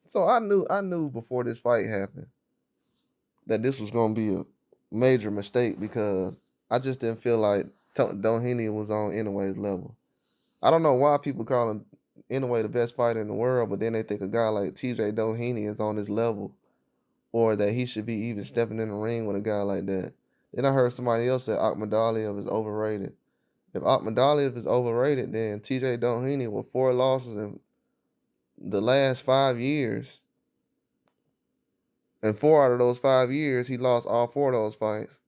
So I knew before this fight happened that this was gonna be a major mistake because I just didn't feel like Doheny was on Inoue's level. I don't know why people call him Inoue the best fighter in the world, but then they think a guy like TJ Doheny is on his level or that he should be even stepping in the ring with a guy like that. Then I heard somebody else say Akhmadaliev is overrated. If Akhmadaliev is overrated, then TJ Doheny with 4 losses in the last 5 years, and 4 out of those 5 years, he lost all 4 of those fights.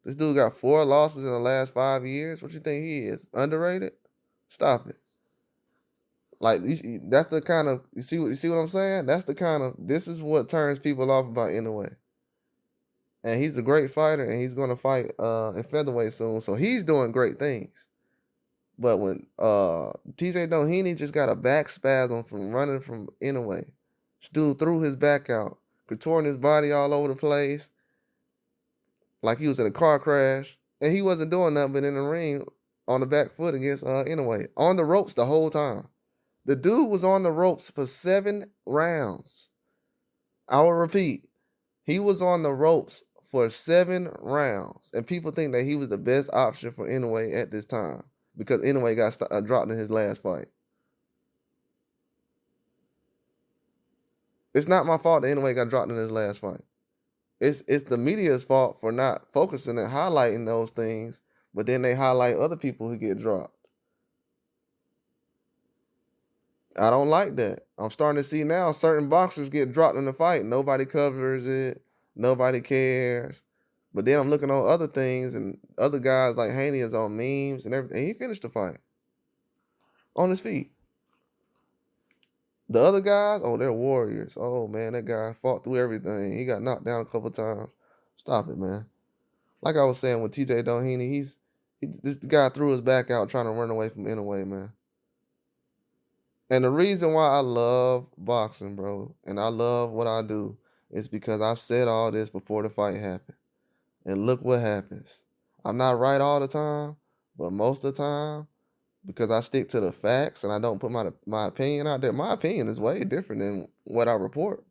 This dude got 4 losses in the last 5 years. What you think he is? Underrated? Stop it. Like that's the kind of you see what I'm saying? That's the kind of this is what turns people off about Inoue. And he's a great fighter, and he's gonna fight in featherweight soon. So he's doing great things. But when TJ Doheny just got a back spasm from running from Inoue, this dude threw his back out, contorting his body all over the place, like he was in a car crash, and he wasn't doing nothing but in the ring on the back foot against Inoue, on the ropes the whole time. The dude was on the ropes for 7 rounds. I will repeat, he was on the ropes for 7 rounds, and people think that he was the best option for Inoue at this time because Inoue got dropped in his last fight. It's not my fault that Inoue got dropped in his last fight. It's the media's fault for not focusing and highlighting those things, but then they highlight other people who get dropped. I don't like that. I'm starting to see now certain boxers get dropped in the fight. Nobody covers it. Nobody cares. But then I'm looking on other things, and other guys like Haney is on memes and everything. He finished the fight on his feet. The other guys, oh, they're warriors. Oh, man, that guy fought through everything. He got knocked down a couple times. Stop it, man. Like I was saying with TJ Doheny, this guy threw his back out trying to run away from Inoue, man. And the reason why I love boxing, bro, and I love what I do, is because I've said all this before the fight happened. And look what happens. I'm not right all the time, but most of the time, because I stick to the facts and I don't put my opinion out there, my opinion is way different than what I report.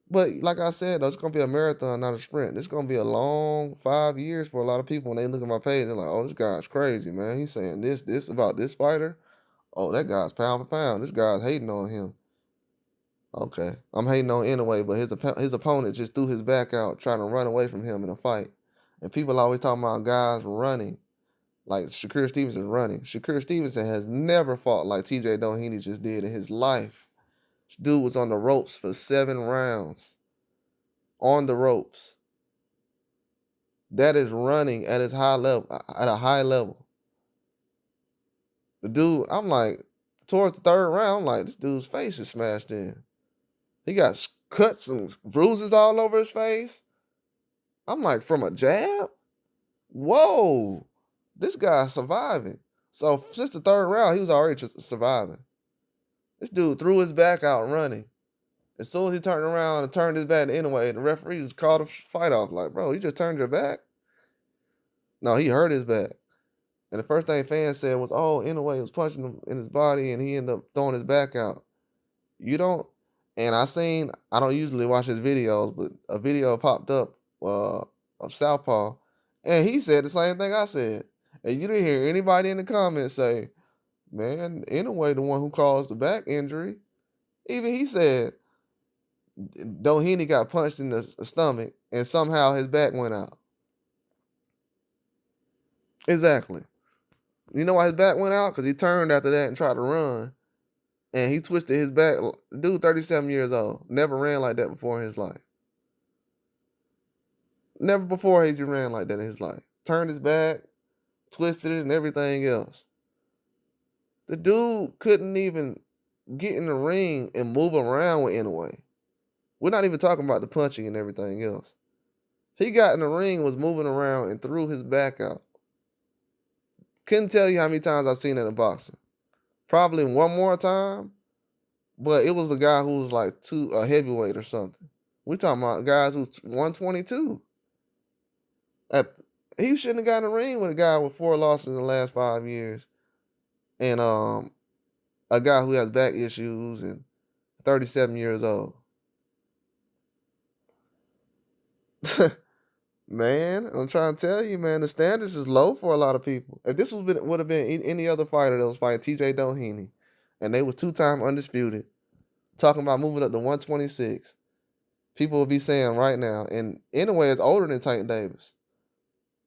But like I said, though, it's gonna be a marathon, not a sprint. It's gonna be a long 5 years for a lot of people. When they look at my page, they're like, "Oh, this guy's crazy, man. He's saying this about this fighter. Oh, that guy's pound for pound. This guy's hating on him." Okay, I'm hating on Inoue, but his opponent just threw his back out trying to run away from him in a fight. And people always talking about guys running, like Shakur Stevenson running. Shakur Stevenson has never fought like TJ Doheny just did in his life. This dude was on the ropes for 7 rounds. On the ropes. That is running at his high level, at a high level. The dude, I'm like, towards the 3rd round, I'm like, this dude's face is smashed in. He got cuts and bruises all over his face. I'm like, from a jab? Whoa, this guy's surviving. So since the 3rd round, he was already just surviving. This dude threw his back out running. As soon as he turned around and turned his back to Inoue, the referee just called the fight off. Like, bro, you just turned your back? No, he hurt his back. And the first thing fans said was, oh, Inoue was punching him in his body and he ended up throwing his back out. You don't, and I don't usually watch his videos, but a video popped up of Southpaw, and he said the same thing I said. And you didn't hear anybody in the comments say, man, Inoue the one who caused the back injury. Even he said, Doheny got punched in the stomach and somehow his back went out. Exactly. You know why his back went out? Because he turned after that and tried to run. And he twisted his back. Dude, 37 years old. Never ran like that before in his life. Never before has he ran like that in his life. Turned his back, twisted it, and everything else. The dude couldn't even get in the ring and move around with Inoue. We're not even talking about the punching and everything else. He got in the ring, was moving around, and threw his back out. Couldn't tell you how many times I've seen that in boxing. Probably one more time, but it was a guy who was like a heavyweight or something. We're talking about guys who's 122. He shouldn't have got in the ring with a guy with 4 losses in the last 5 years, and a guy who has back issues and 37 years old. Man, I'm trying to tell you, man, the standards is low for a lot of people. If this would have been any other fighter that was fighting TJ Doheny, and they was 2-time undisputed, talking about moving up to 126, people would be saying right now, and Inoue is older than Tank Davis.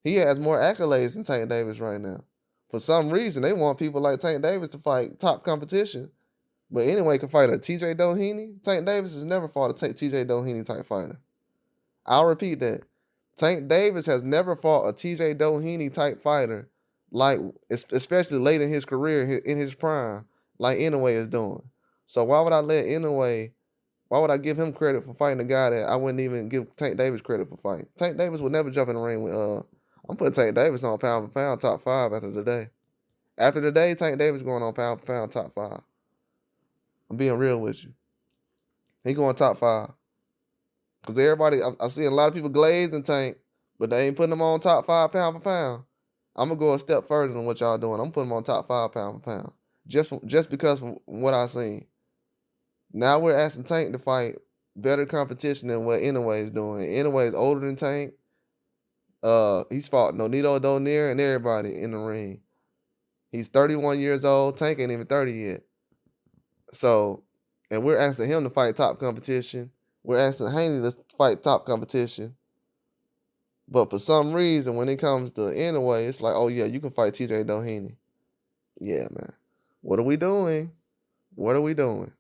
He has more accolades than Tank Davis right now. For some reason, they want people like Tank Davis to fight top competition. But Inoue can fight a TJ Doheny. Tank Davis has never fought a TJ Doheny type fighter. I'll repeat that. Tank Davis has never fought a TJ Doheny type fighter, like especially late in his career, in his prime, like Inoue is doing. So why would I give him credit for fighting a guy that I wouldn't even give Tank Davis credit for fighting? Tank Davis would never jump in the ring with I'm putting Tank Davis on pound for pound top 5 after today. After today, Tank Davis going on pound for pound top 5. I'm being real with you. He going top 5. Because everybody, I see a lot of people glazing Tank, but they ain't putting him on top 5 pound for pound. I'm going to go a step further than what y'all doing. I'm putting him on top 5 pound for pound. Just because of what I seen. Now we're asking Tank to fight better competition than what Inoue is doing. Inoue is older than Tank. He's fought Nonito Donaire and everybody in the ring. He's 31 years old. Tank ain't even 30 yet. So, and we're asking him to fight top competition. We're asking Haney to fight top competition. But for some reason, when it comes to Inoue, it's like, oh yeah, you can fight TJ Doheny. Yeah, man. What are we doing? What are we doing?